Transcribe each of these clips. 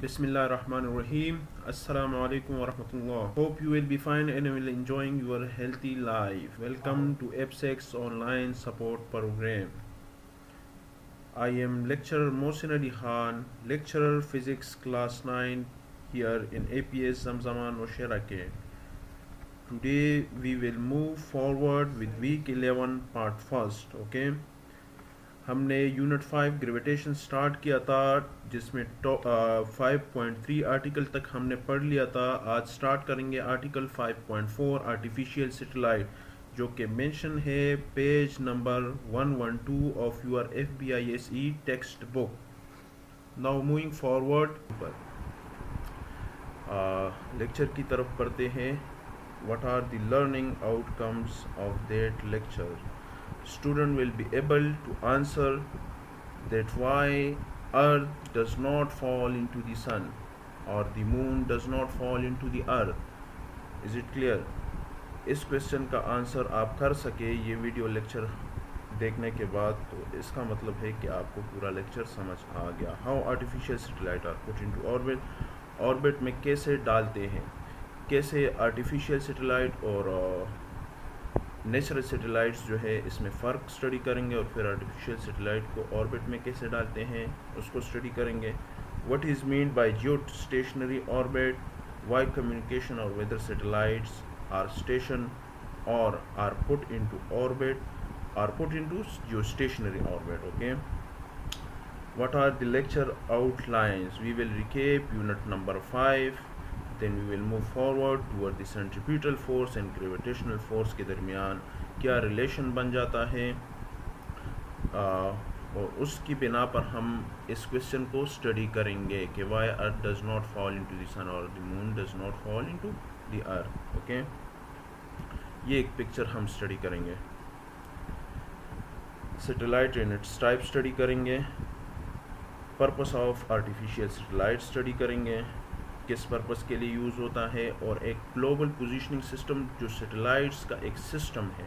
Bismillahirrahmanirrahim. Assalamu alaikum wa rahmatullah. Hope you will be fine and will enjoying your healthy life. Welcome to EPSEX online support program. I am lecturer Mohsin Ali Khan, lecturer physics class 9 here in APS Zamzama Nowshera K. Today we will move forward with week 11 part first. Okay. हमने unit 5 gravitation start किया था जिसमें 5.3 article तक हमने पढ़ लिया था। आज स्टार्ट करेंगे आर्टिकल 5.4 आर्टिफिशियल सैटेलाइट, जो कि मेंशन है page number 112 of your FBISE text book. Now moving forward lecture की तरफ पढ़ते हैं। What are the learning outcomes of that lecture? Student will be able to answer that why Earth does not fall into the sun or the moon does not fall into the earth. Is it clear? इस question का answer आप कर सके ये video lecture देखने के बाद, तो इसका मतलब है कि आपको पूरा लेक्चर समझ आ गया। How artificial satellite are put into orbit, orbit में कैसे डालते हैं, कैसे आर्टिफिशियल सैटेलाइट और नेचुरल सैटेलाइट्स जो है इसमें फ़र्क स्टडी करेंगे, और फिर आर्टिफिशियल सैटेलाइट को ऑर्बिट में कैसे डालते हैं उसको स्टडी करेंगे। What is mean by geostationary orbit, why communication और वेदर सैटेलाइट्स आर स्टेशन और are put into orbit, are put into geostationary orbit. Okay, what are the lecture outlines? We will recap unit number 5, then we will move forward toward the centripetal force and gravitational force के दरमियान क्या relation बन जाता है, और उसकी बिना पर हम इस क्वेश्चन को स्टडी करेंगे कि why earth does not fall into the sun or the moon does not fall into the earth। Okay, ये एक पिक्चर हम स्टडी करेंगे। Satellite and its type study करेंगे, purpose of artificial satellite study करेंगे, किस purpose के लिए use होता है, और एक ग्लोबल पोजीशनिंग सिस्टम जो सैटेलाइट्स का एक सिस्टम है,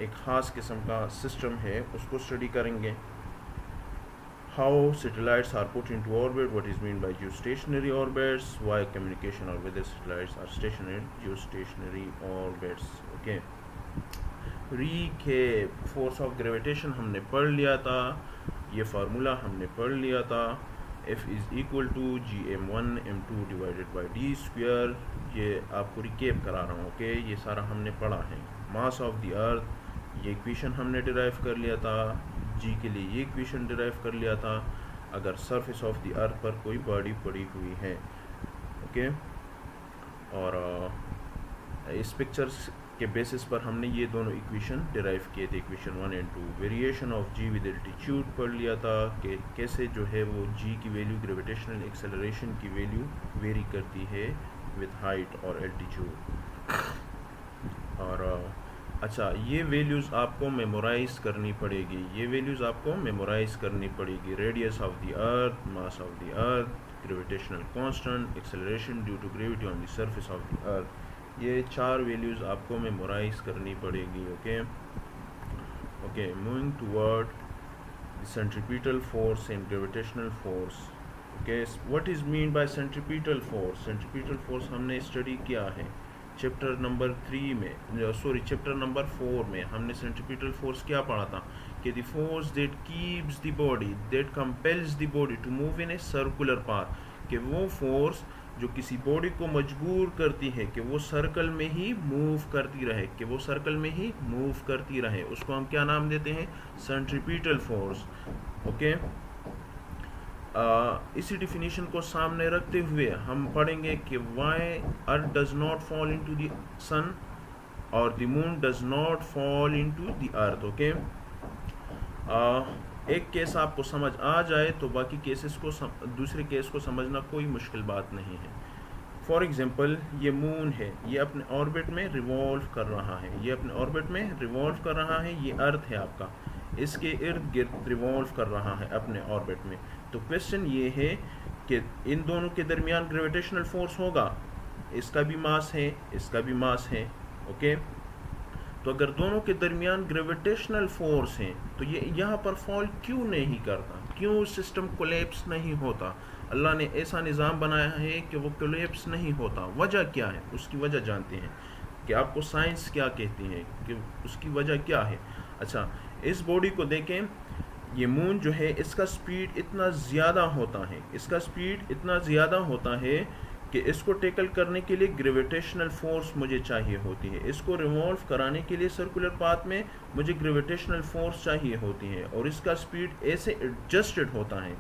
एक ख़ास किस्म का सिस्टम है, उसको स्टडी करेंगे। How satellites are put into orbit, what is mean by geostationary orbits, why communication और weather satellites are stationary geostationary orbits. Okay, recap, force of gravitation हमने पढ़ लिया था, ये फार्मूला हमने पढ़ लिया था, F is equal to Gm1 m2 divided by d square. ये आपको रिकेप करा रहा हूँ। ओके, ये सारा हमने पढ़ा है। मास ऑफ द अर्थ, ये इक्वेशन हमने डिराइव कर लिया था, G के लिए ये इक्वेशन डिराइव कर लिया था अगर सरफेस ऑफ द अर्थ पर कोई बॉडी पड़ी हुई है। ओके, और इस पिक्चर्स के बेसिस पर हमने ये दोनों इक्वेशन डिराइव किए थे, इक्वेशन 1 और 2। Variation of G with altitude पढ़ लिया था कि कैसे जो है वो जी की वैल्यू ग्रेविटेशनल एक्सेलरेशन की वैल्यू वेरी करती है विद हाइट और एल्टीट्यूड। और अच्छा, ये वैल्यूज़ आपको मेमोराइज करनी पड़ेगी, ये वैल्यूज़ आपको मेमोराइज करनी पड़ेगी। Radius of the earth, mass of the earth, gravitational constant, acceleration due to gravity on the surface of the earth, ये 4 वैल्यूज़ आपको मेमोराइज करनी पड़ेगी। Okay okay, moving toward the centripetal force and gravitational force. Okay, what is mean by centripetal force? Centripetal force हमने study किया है chapter number 3 में, chapter number 4 में हमने सेंट्रीपिटल फोर्स क्या पढ़ा था कि the force that keeps the body, that compels the body to move in a circular path, कि वो फोर्स जो किसी बॉडी को मजबूर करती है कि वो सर्कल में ही मूव करती रहे, कि वो सर्कल में ही मूव करती रहे, उसको हम क्या नाम देते हैं? Centripetal force. ओके, इसी डिफिनीशन को सामने रखते हुए हम पढ़ेंगे कि why earth does not fall into the sun और the moon does not fall into the earth. Okay, एक केस आपको समझ आ जाए तो बाकी केसेस को दूसरे केस को समझना कोई मुश्किल बात नहीं है। फॉर एग्जांपल, ये मून है, ये अपने ऑर्बिट में रिवॉल्व कर रहा है, ये अपने ऑर्बिट में रिवॉल्व कर रहा है, ये अर्थ है आपका, इसके इर्द गिर्द रिवॉल्व कर रहा है अपने ऑर्बिट में। तो क्वेश्चन ये है कि इन दोनों के दरमियान ग्रेविटेशनल फोर्स होगा, इसका भी मास है, इसका भी मास है। ओके, तो अगर दोनों के दरमियान ग्रेविटेशनल फोर्स हैं तो ये यहाँ पर फॉल क्यों नहीं करता? क्यों सिस्टम कोलैप्स नहीं होता? अल्लाह ने ऐसा निज़ाम बनाया है कि वो कोलैप्स नहीं होता। वजह क्या है? उसकी वजह जानते हैं कि आपको साइंस क्या कहती है कि उसकी वजह क्या है। अच्छा, इस बॉडी को देखें, ये मून जो है इसका स्पीड इतना ज़्यादा होता है, इसका स्पीड इतना ज़्यादा होता है कि इसको टैकल करने के लिए ग्रेविटेशनल फोर्स मुझे चाहिए होती है। इसको रिवॉल्व कराने के लिए सर्कुलर पाथ में मुझे ग्रेविटेशनल फोर्स चाहिए होती है, और इसका स्पीड ऐसे एडजस्टेड होता है,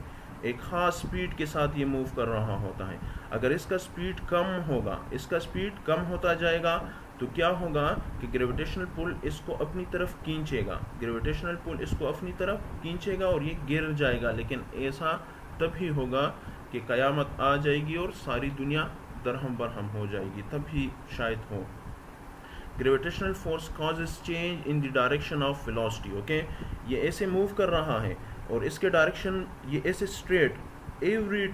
एक ख़ास स्पीड के साथ ये मूव कर रहा होता है। अगर इसका स्पीड कम होगा, इसका स्पीड कम होता जाएगा, तो क्या होगा कि ग्रेविटेशनल पुल इसको अपनी तरफ खींचेगा, ग्रेविटेशनल पुल इसको अपनी तरफ खींचेगा और ये गिर जाएगा। लेकिन ऐसा तभी होगा कि क़यामत आ जाएगी और सारी दुनिया दरहम बरहम हो जाएगी, तभी शायद हो। Gravitational force causes change in the direction of velocity. Okay, ये ऐसे मूव कर रहा है और इसके डायरेक्शन ये ऐसे स्ट्रेट, एवरी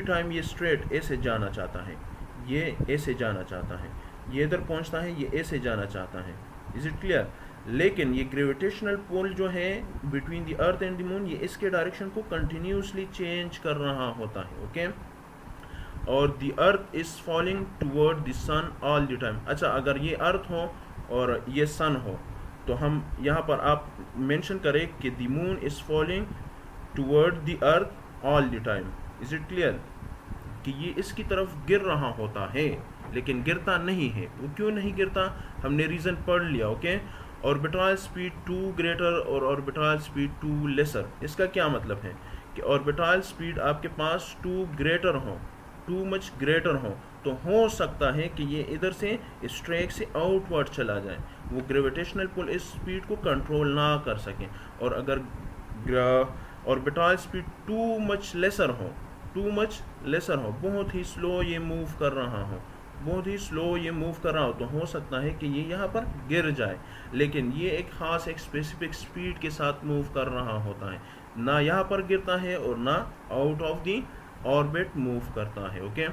टाइम ये स्ट्रेट ऐसे जाना चाहता है, ये ऐसे जाना चाहता है, ये इधर पहुंचता है, ये ऐसे जाना चाहता है। Is it clear? लेकिन ये ग्रेविटेशनल पुल जो है between the earth and the moon, ये इसके डायरेक्शन को कंटिन्यूसली चेंज कर रहा होता है। ओके, और the earth is falling toward the sun all the time. अच्छा, अगर ये अर्थ हो और ये सन हो, तो हम यहाँ पर आप मेंशन करें कि the moon is falling toward the earth all the time. Is it clear? कि ये इसकी तरफ गिर रहा होता है लेकिन गिरता नहीं है। वो क्यों नहीं गिरता? हमने रीज़न पढ़ लिया। ओके, ऑर्बिटल स्पीड 2 ग्रेटर और ऑर्बिटल स्पीड 2 लेसर। इसका क्या मतलब है कि ऑर्बिटल स्पीड आपके पास 2 ग्रेटर हो, 2 मच ग्रेटर हो हो सकता है कि ये इधर से इस ट्रैक से आउटवर्ड चला जाए, वो ग्रेविटेशनल पुल इस स्पीड को कंट्रोल ना कर सकें। और अगर ऑर्बिटल स्पीड 2 मच लेसर हो, 2 मच लेसर हो, बहुत ही स्लो ये मूव कर रहा हो, बहुत ही स्लो ये मूव कर रहा हो, तो हो सकता है कि ये यहाँ पर गिर जाए। लेकिन ये एक ख़ास एक स्पेसिफिक स्पीड के साथ मूव कर रहा होता है, ना यहाँ पर गिरता है और ना out of the orbit move करता है। Okay,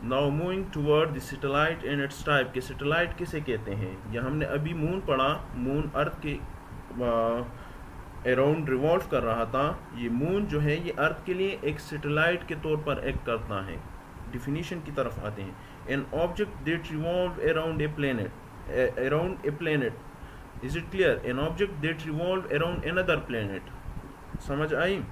now moving toward the satellite and its type. के सैटेलाइट किसे कहते हैं? यह हमने अभी मून पढ़ा, मून अर्थ के अराउंड रिवॉल्व कर रहा था। ये मून जो है ये अर्थ के लिए एक सैटेलाइट के तौर पर एक्ट करता है। डिफिनीशन की तरफ आते हैं। An object that revolve around a planet, is it clear? An object that revolve around another planet. समझ आई?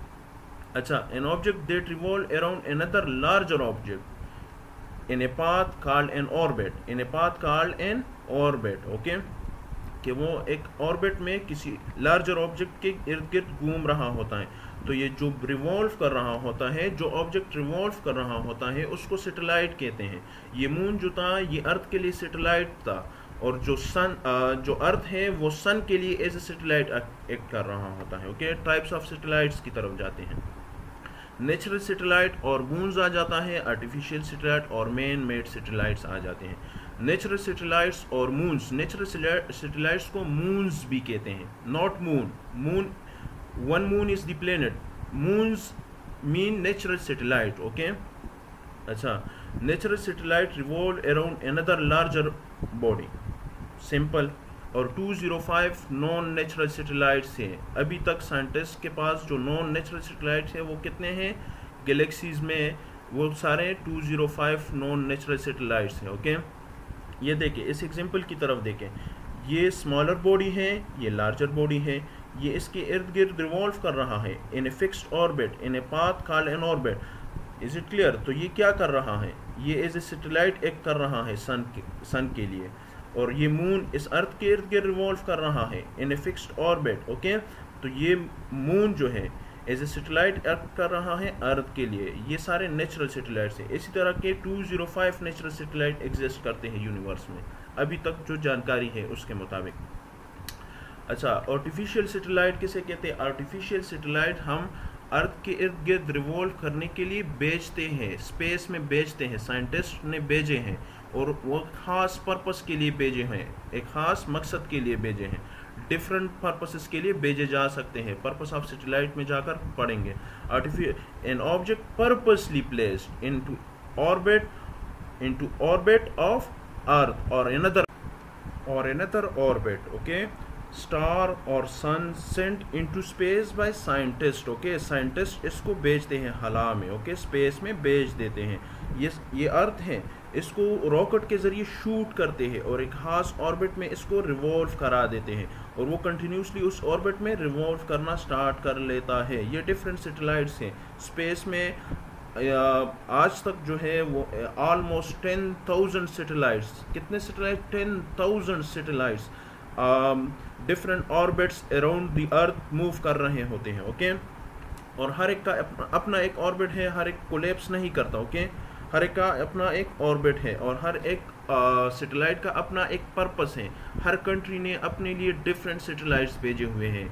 अच्छा, an object that revolve around another larger object in a path called an orbit, in a path called an orbit. Okay, कि वो एक orbit में किसी larger object के इर्द गिर्द घूम रहा होता है। तो ये जो रिवॉल्व कर रहा होता है, जो ऑब्जेक्ट रिवॉल्व कर रहा होता है, उसको सैटेलाइट कहते हैं। ये मून जो था ये अर्थ के लिए सैटेलाइट था, और जो सन जो अर्थ है वो सन के लिए एज ए सैटेलाइट एक्ट कर रहा होता है। ओके, टाइप्स ऑफ सैटेलाइट्स की तरफ जाते हैं। नेचुरल सैटेलाइट और मून्स आ जाता है, आर्टिफिशियल सैटेलाइट और मैन मेड सैटेलाइट्स आ जाते हैं। नेचुरल सैटेलाइट्स और मून्स, नेचुरल सैटेलाइट्स को मून्स भी कहते हैं, not moon. One moon is the planet, moons mean natural satellite. Okay, अच्छा, natural satellite revolve around another larger body, simple. और 205 नॉन नेचुरल सैटेलाइट्स हैं। अभी तक साइंटिस्ट के पास जो नॉन नेचुरल सैटेलाइट्स हैं वो कितने हैं गैलेक्सीज में? वो सारे 205 नॉन नेचुरल सैटेलाइट्स हैं। ओके, ये देखें, इस एग्जांपल की तरफ देखें, ये स्मॉलर बॉडी है, ये लार्जर बॉडी है, ये इसके इर्द गिर्द रिवॉल्व कर रहा है in a fixed orbit, in a path called an orbit. Is it clear? तो ये क्या कर रहा है? ये एज ए सैटेलाइट एक्ट कर रहा है सन के लिए, और ये मून इस अर्थ के इर्द गिर्द रिवॉल्व कर रहा है in a fixed orbit. Okay, तो ये मून जो है एज ए सैटेलाइट एक्ट कर रहा है अर्थ के लिए। ये सारे नेचुरल सैटेलाइट्स हैं। इसी तरह के 205 नेचुरल सैटेलाइट एग्जिस्ट करते हैं यूनिवर्स में, अभी तक जो जानकारी है उसके मुताबिक। अच्छा, आर्टिफिशियल सैटेलाइट किसे कहते हैं? आर्टिफिशियल सैटेलाइट हम अर्थ के इर्द गिर्द रिवॉल्व करने के लिए भेजते हैं, स्पेस में भेजते हैं, साइंटिस्ट ने भेजे हैं, और वो ख़ास पर्पस के लिए भेजे हैं, एक ख़ास मकसद के लिए भेजे हैं। डिफरेंट पर्पसेस के लिए भेजे जा सकते हैं, पर्पस ऑफ सैटेलाइट में जाकर पढ़ेंगे। An object purposely placed into orbit of earth और अनदर ऑर्बिट। ओके, स्टार और sun sent into space by scientist. Okay, scientist इसको भेजते हैं हला में, ओके, स्पेस में भेज देते हैं। ये अर्थ है, इसको रॉकेट के ज़रिए शूट करते हैं और एक खास ऑर्बिट में इसको रिवॉल्व करा देते हैं और वो कंटिन्यूसली उस ऑर्बिट में रिवॉल्व करना स्टार्ट कर लेता है। ये डिफरेंट सैटेलाइट्स हैं स्पेस में। आज तक जो है वो ऑलमोस्ट 10,000 सैटेलाइट्स, कितने satellite, 10,000 satellites different orbits around the earth move कर रहे होते हैं। ओके, और हर एक का अपना एक ऑर्बिट है, हर एक कोलैप्स नहीं करता। ओके, हर एक का अपना एक ऑर्बिट है और हर एक सैटेलाइट का अपना एक पर्पस है। हर कंट्री ने अपने लिए डिफरेंट सैटेलाइट्स भेजे हुए हैं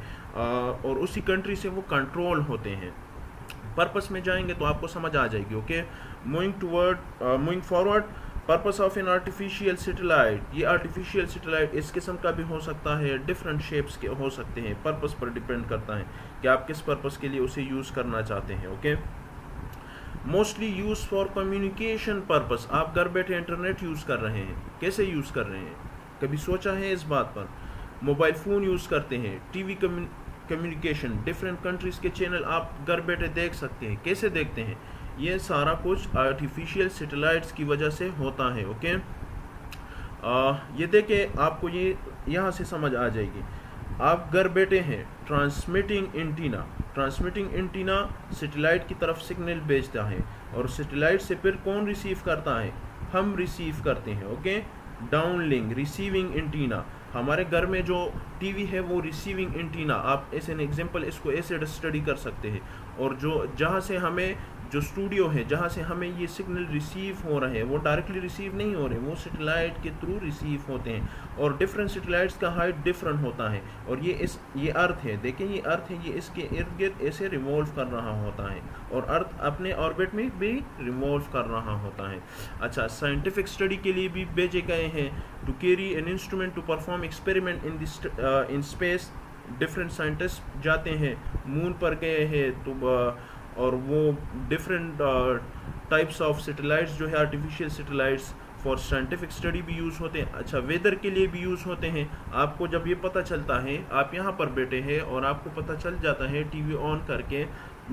और उसी कंट्री से वो कंट्रोल होते हैं। पर्पस में जाएंगे तो आपको समझ आ जाएगी। Okay, moving forward, purpose of an artificial satellite. ये आर्टिफिशियल सैटेलाइट इस किस्म का भी हो सकता है, डिफरेंट शेप्स के हो सकते हैं। पर्पस पर डिपेंड करता है कि आप किस पर्पस के लिए उसे यूज़ करना चाहते हैं। Okay, mostly use for communication purpose. आप घर बैठे इंटरनेट यूज़ कर रहे हैं, कैसे यूज़ कर रहे हैं, कभी सोचा है इस बात पर? मोबाइल फ़ोन यूज़ करते हैं, टीवी कम्युनिकेशन, डिफरेंट कंट्रीज़ के चैनल आप घर बैठे देख सकते हैं, कैसे देखते हैं? ये सारा कुछ आर्टिफिशियल सैटेलाइट्स की वजह से होता है। ओके, ये देखें, आपको ये यहाँ से समझ आ जाएगी। आप घर बैठे हैं, ट्रांसमिटिंग एंटीना सैटेलाइट की तरफ सिग्नल भेजता है और सैटेलाइट से फिर कौन रिसीव करता है? हम रिसीव करते हैं। Okay, downlink, receiving antenna. हमारे घर में जो टीवी है वो रिसीविंग एंटीना, आप ऐसे एन एग्जांपल इसको ऐसे स्टडी कर सकते हैं। और जो जहाँ से हमें जो स्टूडियो है, जहाँ से हमें ये सिग्नल रिसीव हो रहे हैं, वो डायरेक्टली रिसीव नहीं हो रहे, वो सैटेलाइट के थ्रू रिसीव होते हैं। और डिफरेंट सैटेलाइट्स का हाइट डिफरेंट होता है। और ये अर्थ है, देखें ये अर्थ है, ये इसके इर्द गिर्द ऐसे रिवॉल्व कर रहा होता है और अर्थ अपने ऑर्बिट में भी रिवॉल्व कर रहा होता है। अच्छा, साइंटिफिक स्टडी के लिए भी भेजे गए हैं, to carry an instrument to perform experiment in space. Different scientist जाते हैं, मून पर गए हैं तो और वो डिफरेंट टाइप्स ऑफ सैटेलाइट्स जो है artificial satellites for scientific study भी यूज़ होते हैं। अच्छा, वेदर के लिए भी यूज़ होते हैं। आपको जब ये पता चलता है, आप यहाँ पर बैठे हैं और आपको पता चल जाता है टीवी ऑन करके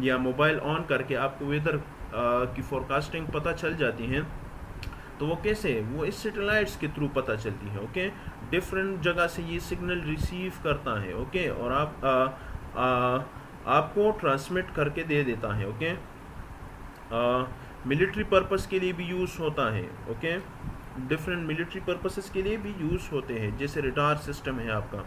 या मोबाइल ऑन करके आपको वेदर की फोरकास्टिंग पता चल जाती है, तो वो कैसे? वो इस सैटेलाइट्स के थ्रू पता चलती है। ओके, डिफरेंट जगह से ये सिग्नल रिसीव करता है। ओके, और आपको ट्रांसमिट करके दे देता है। ओके, मिलिट्री पर्पस के लिए भी यूज़ होता है। ओके, डिफरेंट मिलिट्री पर्पसेस के लिए भी यूज़ होते हैं, जैसे रडार सिस्टम है आपका।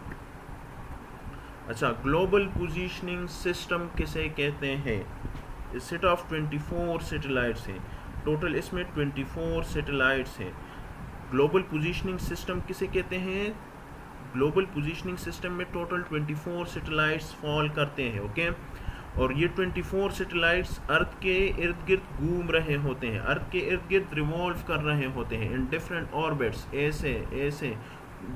अच्छा, ग्लोबल पोजीशनिंग सिस्टम किसे कहते हैं? सेट ऑफ 24 सैटेलाइट्स हैं टोटल, इसमें 24 सैटेलाइट्स हैं। ग्लोबल पोजीशनिंग सिस्टम किसे कहते हैं? ग्लोबल पोजीशनिंग सिस्टम में टोटल 24 सैटेलाइट्स फॉल करते हैं। ओके, और ये 24 सैटेलाइट्स अर्थ के इर्द गिर्द घूम रहे होते हैं, अर्थ के इर्द गिर्द रिवॉल्व कर रहे होते हैं इन डिफरेंट ऑर्बिट्स, ऐसे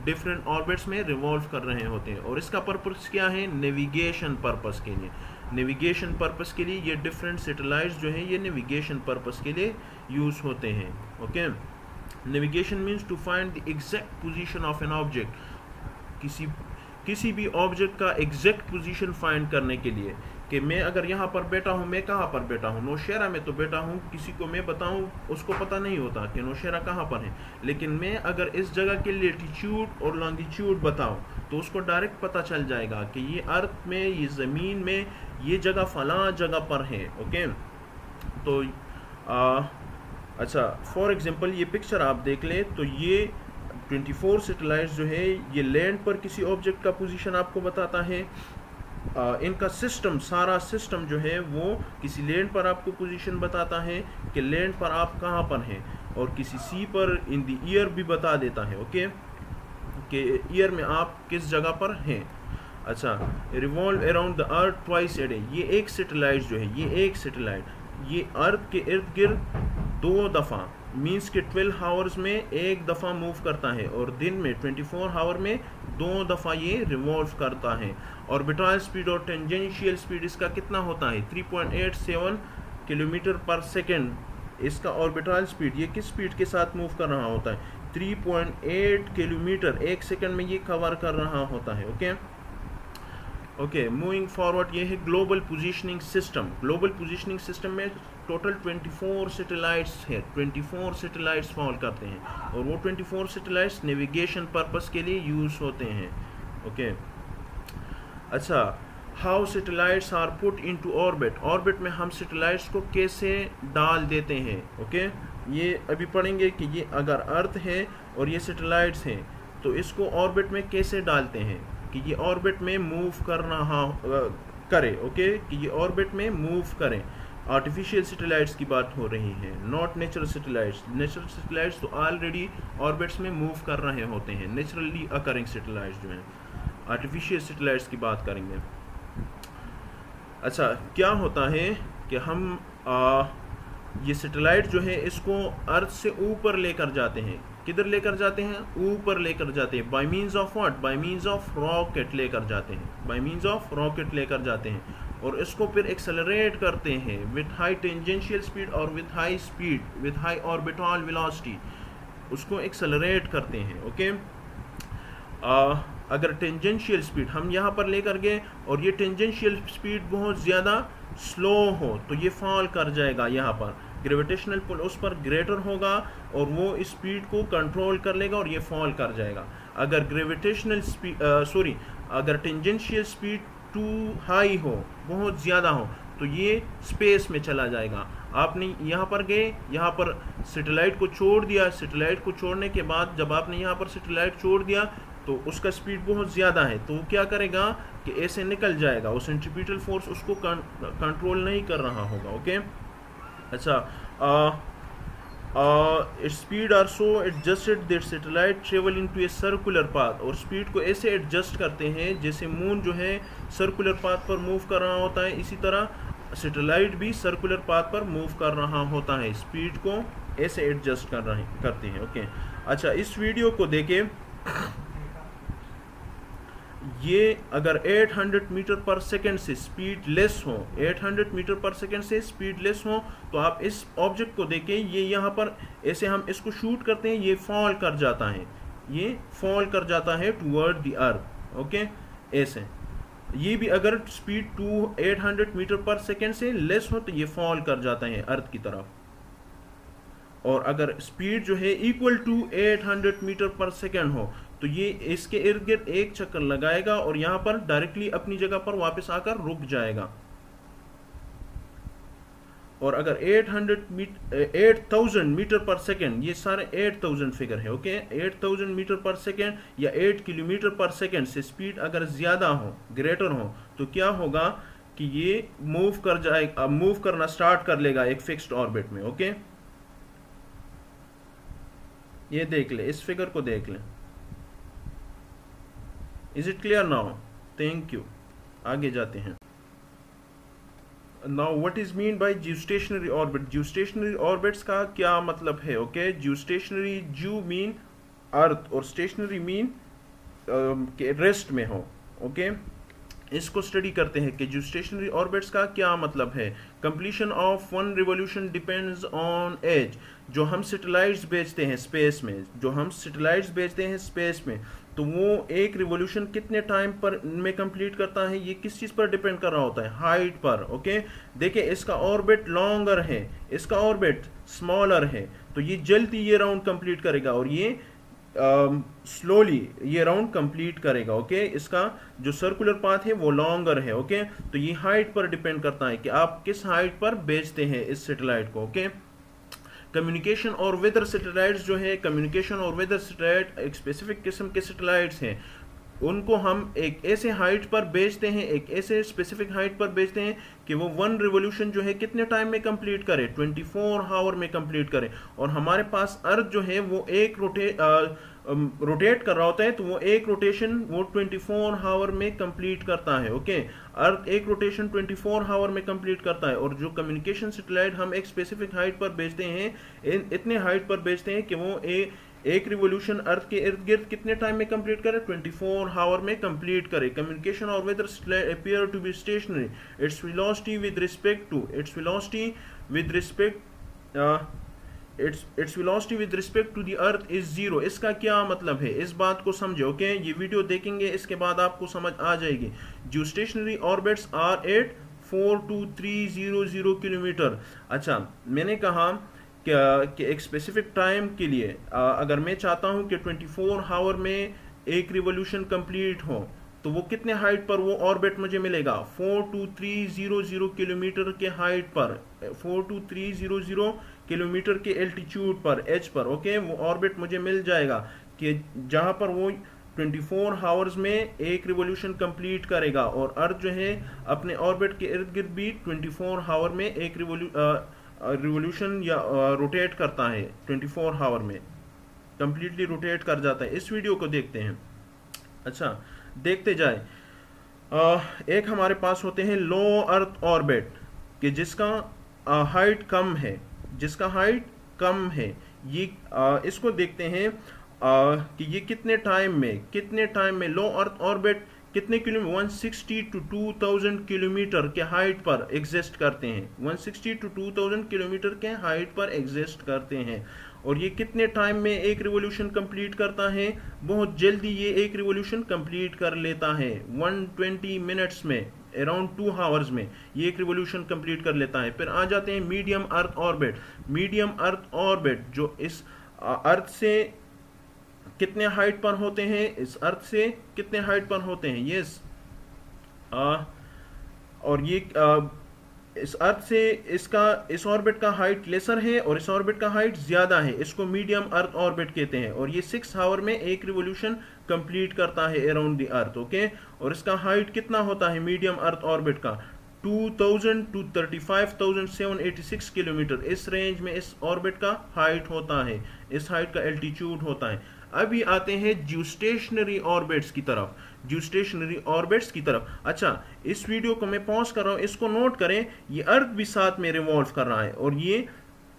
डिफरेंट ऑर्बिट्स में रिवॉल्व कर रहे होते हैं। और इसका पर्पस क्या है? नेविगेशन पर्पस के लिए। नेविगेशन पर्पस के लिए ये डिफरेंट सैटेलाइट्स जो हैं ये नेविगेशन पर्पस के लिए यूज़ होते हैं। Okay, navigation means to find the exact position of an object. किसी भी ऑब्जेक्ट का एग्जैक्ट पोजीशन फाइंड करने के लिए, कि मैं अगर यहाँ पर बैठा हूँ, मैं कहाँ पर बैठा हूँ? नौशेरा में तो बैठा हूँ, किसी को मैं बताऊँ उसको पता नहीं होता कि नौशेरा कहाँ पर है। लेकिन मैं अगर इस जगह के लेटीट्यूड और लॉन्गिट्यूड बताऊँ तो उसको डायरेक्ट पता चल जाएगा कि ये अर्थ में, ये ज़मीन में, ये जगह फलां जगह पर है। ओके, तो अच्छा, फॉर एग्जांपल ये पिक्चर आप देख लें तो ये 24 सैटेलाइट्स जो है ये लैंड पर किसी ऑब्जेक्ट का पोजीशन आपको बताता है। इनका सिस्टम, सारा सिस्टम जो है वो किसी लैंड पर आपको पोजीशन बताता है कि लैंड पर आप कहाँ पर हैं, और किसी सी पर इन द ईयर भी बता देता है। ओके, कि ईयर में आप किस जगह पर हैं। अच्छा, revolve around the earth twice a day. ये एक सैटेलाइट जो है, ये एक सैटेलाइट ये अर्थ के इर्द गिर्द 2 दफ़ा मीन्स के 12 आवर्स में एक दफ़ा मूव करता है और दिन में 24 आवर में 2 दफ़ा ये रिवॉल्व करता है। ऑर्बिटल स्पीड और टेंजेंशियल स्पीड इसका कितना होता है? 3.87 किलोमीटर पर सेकेंड। इसका ऑर्बिटल स्पीड, ये किस स्पीड के साथ मूव कर रहा होता है? 3.8 किलोमीटर 1 सेकंड में ये कवर कर रहा होता है। ओके, मूविंग फॉरवर्ड, ये है global positioning system. Global positioning system में टोटल 24 सैटेलाइट्स है, 24 सैटेलाइट्स फॉल करते हैं और वो 24 सैटेलाइट्स नेविगेशन पर्पस के लिए यूज़ होते हैं। ओके, अच्छा, how satellites are put into orbit. Orbit में हम सैटेलाइट्स को कैसे डाल देते हैं। ओके, ये अभी पढ़ेंगे कि ये अगर अर्थ है और ये सैटेलाइट्स हैं तो इसको ऑर्बिट में कैसे डालते हैं कि ये ऑर्बिट में मूव करे। ओके, कि ये ऑर्बिट में मूव करें। आर्टिफिशियल सैटेलाइट्स की बात हो रही है, not natural satellites. Natural satellites तो ऑलरेडी ऑर्बिट्स में मूव कर रहे होते हैं, नेचुरली अकरिंग सैटेलाइट्स जो हैं। आर्टिफिशियल सैटेलाइट्स की बात करेंगे। अच्छा, क्या होता है कि हम ये सैटेलाइट जो है इसको अर्थ से ऊपर लेकर जाते हैं। किधर लेकर जाते हैं? ऊपर लेकर जाते हैं। Bye means of what? Bye means of rocket लेकर जाते हैं। बाय मीन्स ऑफ रॉकेट लेकर जाते हैं और इसको फिर एक्सेलरेट करते हैं विथ हाई टेंजेंशियल स्पीड और with high speed, with high orbital velocity, उसको एक्सेलरेट करते हैं। ओके, अगर टेंजेंशियल स्पीड हम यहाँ पर लेकर गए और ये टेंजेंशियल स्पीड बहुत ज़्यादा स्लो हो तो ये फॉल कर जाएगा। यहाँ पर ग्रेविटेशनल पुल उस पर ग्रेटर होगा और वो स्पीड को कंट्रोल कर लेगा और ये फॉल कर जाएगा। अगर ग्रेविटेशनल स्पीड अगर टेंजेंशियल स्पीड टू हाई हो, बहुत ज़्यादा हो, तो ये स्पेस में चला जाएगा। आपने यहाँ पर गए, यहाँ पर सैटेलाइट को छोड़ दिया। सैटेलाइट को छोड़ने के बाद जब आपने यहाँ पर सैटेलाइट छोड़ दिया तो उसका स्पीड बहुत ज़्यादा है तो वो क्या करेगा कि ऐसे निकल जाएगा। वो सेंट्रीपिटल फोर्स उसको कंट्रोल नहीं कर रहा होगा। ओके, अच्छा, speed are so adjusted that satellite travel into a circular path. और स्पीड को ऐसे एडजस्ट करते हैं जैसे मून जो है सर्कुलर पाथ पर मूव कर रहा होता है, इसी तरह सैटेलाइट भी सर्कुलर पाथ पर मूव कर रहा होता है। स्पीड को ऐसे एडजस्ट करते हैं। ओके, अच्छा, इस वीडियो को देखें। ये अगर 800 मीटर पर सेकेंड से स्पीड लेस हो, 800 मीटर पर सेकेंड से स्पीड लेस हो, तो आप इस ऑब्जेक्ट को देखें। ये यहाँ पर ऐसे हम इसको शूट करते हैं, ये फॉल कर जाता है, ये फॉल कर जाता है टुवर्ड द अर्थ। ओके, ऐसे ये भी अगर स्पीड 800 मीटर पर सेकेंड से लेस हो तो ये फॉल कर जाता है अर्थ की तरफ। और अगर स्पीड जो है इक्वल टू 800 मीटर पर सेकेंड हो तो ये इसके इर्द गिर्द एक चक्कर लगाएगा और यहाँ पर डायरेक्टली अपनी जगह पर वापस आकर रुक जाएगा। और अगर 8000 मीटर पर सेकेंड, ये सारे 8000 फिगर है। ओके, 8000 मीटर पर सेकेंड या 8 किलोमीटर पर सेकेंड से स्पीड अगर ज्यादा हो, ग्रेटर हो, तो क्या होगा कि ये मूव कर जाएगा, मूव करना स्टार्ट कर लेगा एक फिक्स्ड ऑर्बिट में। ओके, ये देख ले, इस फिगर को देख ले। Is it clear now? Thank you. आगे जाते हैं। Now what is mean by geostationary orbit. Geostationary orbits का क्या मतलब है? ओके, जियोस्टेशनरी, जियो मीन अर्थ और स्टेशनरी मीन के रेस्ट में हो। ओके, इसको स्टडी करते हैं कि जियोस्टेशनरी ऑर्बिट्स का क्या मतलब है। Completion of one revolution depends on h. जो हम सैटेलाइट्स भेजते हैं स्पेस में, जो हम सैटेलाइट्स भेजते हैं स्पेस में, तो वो एक रिवोल्यूशन कितने टाइम पर में कंप्लीट करता है, ये किस चीज़ पर डिपेंड कर रहा होता है? हाइट पर। ओके, देखिए इसका ऑर्बिट लॉन्गर है, इसका ऑर्बिट स्मॉलर है, तो ये जल्दी ये राउंड कंप्लीट करेगा और ये स्लोली ये राउंड कंप्लीट करेगा। ओके, इसका जो सर्कुलर पाथ है वो लॉन्गर है। ओके, तो ये हाइट पर डिपेंड करता है कि आप किस हाइट पर भेजते हैं इस सैटेलाइट को। ओके, कम्युनिकेशन और वेदर सैटेलाइट्स जो है, कम्युनिकेशन और वेदर सैटेलाइट एक स्पेसिफिक किस्म के सैटेलाइट्स हैं, उनको हम एक ऐसे हाइट पर भेजते हैं, एक ऐसे स्पेसिफिक हाइट पर भेजते हैं कि वो वन रिवोल्यूशन जो है कितने टाइम में कंप्लीट करे, 24 आवर में कंप्लीट करे। और हमारे पास अर्थ जो है वो एक रोटेट कर रहा होता है, तो वो एक रोटेशन वो 24 आवर में कंप्लीट करता है। ओके, अर्थ एक रोटेशन 24 आवर में कंप्लीट करता है। और जो कम्युनिकेशन सैटेलाइट हम एक स्पेसिफिक हाइट पर भेजते हैं, इतने हाइट पर भेजते हैं कि वो एक रिवोल्यूशन अर्थ के इर्द गिर्द कितने टाइम में कंप्लीट करे, 24 आवर में कंप्लीट करे। कम्युनिकेशन और weather satellite appear to be stationary, its velocity with respect to its velocity with respect to the earth is zero. इसका क्या मतलब है, इस बात को समझे। ओके, ये वीडियो देखेंगे, इसके बाद आपको समझ आ जाएगी। जो stationary orbits are at 42300 kilometre. अच्छा, मैंने कहा कि एक स्पेसिफिक टाइम के लिए अगर मैं चाहता हूं कि 24 आवर में एक रिवोल्यूशन कंप्लीट हो, तो वो कितने हाइट पर वो ऑर्बिट मुझे मिलेगा, 42300 किलोमीटर के हाइट पर, 42300 किलोमीटर के एल्टीट्यूड पर, एच पर। ओके, वो ऑर्बिट मुझे मिल जाएगा कि जहां पर वो 24 आवर्स में एक रिवोल्यूशन कंप्लीट करेगा, और अर्थ जो है अपने ऑर्बिट के इर्द गिर्द भी 24 आवर में एक रिवोल्यूशन या रोटेट करता है। 24 आवर में कंप्लीटली रोटेट कर जाता है। इस वीडियो को देखते हैं। अच्छा, देखते जाए। एक हमारे पास होते हैं लो अर्थ ऑर्बिट कि जिसका हाइट कम है, जिसका हाइट कम है। ये इसको देखते हैं कि ये कितने टाइम में लो अर्थ ऑर्बिट कितने किलोमीटर, 160 to 2000 किलोमीटर के हाइट पर एग्जिस्ट करते हैं। 160 to 2000 किलोमीटर के हाइट पर एग्जिस्ट करते हैं। और ये कितने टाइम में एक रिवोल्यूशन कंप्लीट करता है, बहुत जल्दी ये एक रिवोल्यूशन कंप्लीट कर लेता है। 120 मिनट्स में, अराउंड 2 आवर्स में ये एक रिवोल्यूशन कंप्लीट कर लेता है। फिर आ जाते हैं medium earth orbit. Medium earth orbit जो इस अर्थ से कितने हाइट पर होते हैं, इस अर्थ से कितने हाइट पर होते हैं, यस। और ये इस अर्थ से इस ऑर्बिट का हाइट लेसर है और इस ऑर्बिट का हाइट ज्यादा है। इसको मीडियम अर्थ ऑर्बिट कहते हैं। और ये 6 आवर में एक रिवोल्यूशन कंप्लीट करता है अराउंड द अर्थ। ओके, और इसका हाइट कितना होता है मीडियम अर्थ ऑर्बिट का, 2000 to 35,786 किलोमीटर। इस रेंज में इस ऑर्बिट का हाइट होता है, इस हाइट का एल्टीट्यूड होता है। अभी आते हैं जियोस्टेशनरी ऑर्बिट्स की तरफ, जियोस्टेशनरी ऑर्बिट्स की तरफ। अच्छा, इस वीडियो को मैं पॉज कर रहा हूं, इसको नोट करें। ये अर्थ भी साथ में रिवॉल्व कर रहा है, और ये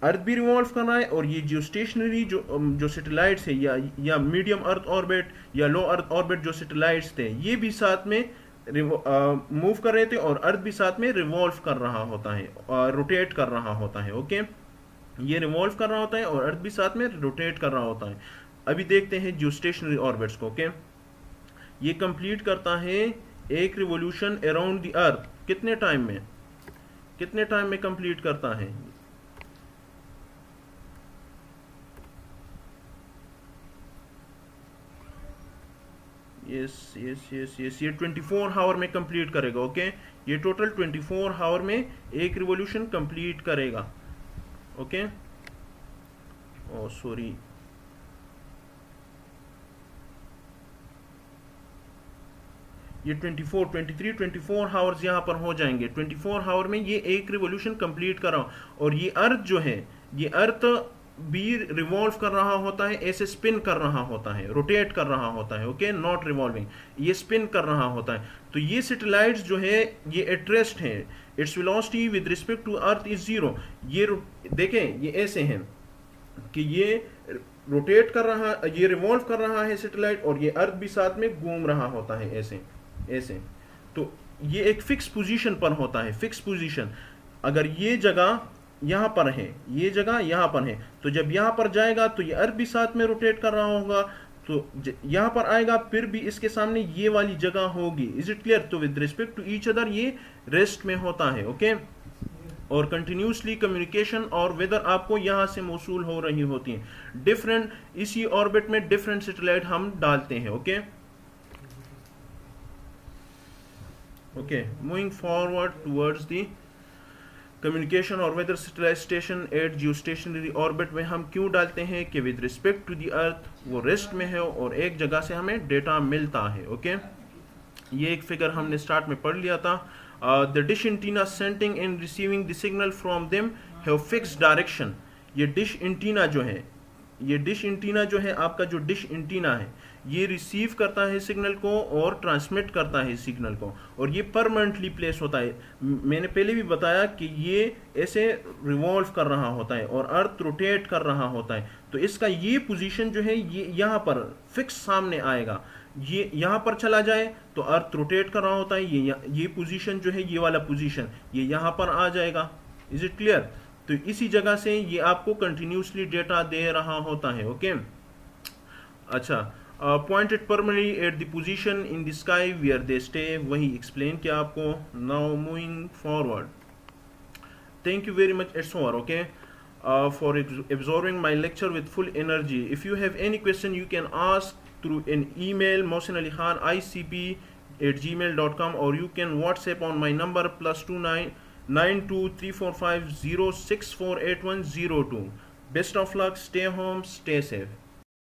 अर्थ भी रिवॉल्व कर रहा है, और ये जियोस्टेशनरी जो सैटेलाइट्स है या मीडियम अर्थ ऑर्बिट या लो अर्थ ऑर्बिट जो सैटेलाइट्स थे, ये भी साथ में मूव कर रहे थे, और अर्थ भी साथ में रिवॉल्व कर रहा होता है, रोटेट कर रहा होता है। ओके, ये रिवॉल्व कर रहा होता है और अर्थ भी साथ में रोटेट कर रहा होता है। अभी देखते हैं जियोस्टेशनरी ऑर्बिट्स को। ओके, ये कंप्लीट करता है एक रिवोल्यूशन अराउंड द अर्थ कितने टाइम में कंप्लीट करता है, यस यस यस यस, ये 24 आवर में कंप्लीट करेगा। ओके, ये टोटल 24 आवर में एक रिवोल्यूशन कंप्लीट करेगा। ओके, ओ सॉरी, ये 24 आवर्स यहाँ पर हो जाएंगे। 24 आवर में ये एक रिवोल्यूशन कंप्लीट कर रहा हूं। और ये अर्थ जो है, ये अर्थ भी रिवॉल्व कर रहा होता है, ऐसे स्पिन कर रहा होता है, रोटेट कर रहा होता है। ओके, नॉट रिवॉल्विंग, ये स्पिन कर रहा होता है। तो ये सैटेलाइट्स जो है ये एट रेस्ट है। Its velocity with respect to earth is zero. ये देखें, ये ऐसे हैं कि ये रोटेट कर रहा, ये रिवॉल्व कर रहा है सैटेलाइट, और ये अर्थ भी साथ में घूम रहा होता है ऐसे ऐसे। तो ये एक फिक्स पोजीशन पर होता है, फिक्स पोजीशन। अगर ये जगह यहां पर है, ये जगह यहां पर है, तो जब यहां पर जाएगा तो ये अर्थ भी साथ में रोटेट कर रहा होगा, तो यहां पर आएगा, फिर भी इसके सामने ये वाली जगह होगी। Is it clear? तो with respect to each other ये रेस्ट में होता है। ओके, और कंटिन्यूसली कम्युनिकेशन और वेदर आपको यहां से मौसूल हो रही होती है। डिफरेंट इसी ऑर्बिट में डिफरेंट सैटेलाइट हम डालते हैं। Okay okay, moving forward towards the communication और weather satellite station at geostationary orbit में हम क्यों डालते हैं कि with respect to the earth वो रेस्ट में है और एक जगह से हमें डेटा मिलता है। ओके, ये एक फिगर हमने स्टार्ट में पढ़ लिया था। The dish antenna sending end receiving the signal from them have fixed direction. ये डिश एंटीना जो है, ये डिश एंटीना जो है, आपका जो डिश एंटीना है, ये रिसीव करता है सिग्नल को और ट्रांसमिट करता है सिग्नल को, और ये परमानेंटली प्लेस होता है। मैंने पहले भी बताया कि ये ऐसे रिवॉल्व कर रहा होता है और अर्थ रोटेट कर रहा होता है। तो इसका ये पोजीशन जो है ये यहाँ पर फिक्स सामने आएगा। ये यहाँ पर चला जाए तो अर्थ रोटेट कर रहा होता है, ये पोजीशन जो है, ये वाला पोजीशन ये यहाँ पर आ जाएगा। Is it clear? तो इसी जगह से ये आपको कंटिन्यूसली डेटा दे रहा होता है। ओके अच्छा, pointed permanently at the position in the sky where they stay, वही एक्सप्लेन किया आपको। Now moving forward, thank you very much, it's over. Okay, for absorbing my lecture with full energy. If you have any question, you can ask through an email mohsinalikhanicp@gmail.com, or you can WhatsApp on my number +29923450648102. Best of luck, stay home, stay safe.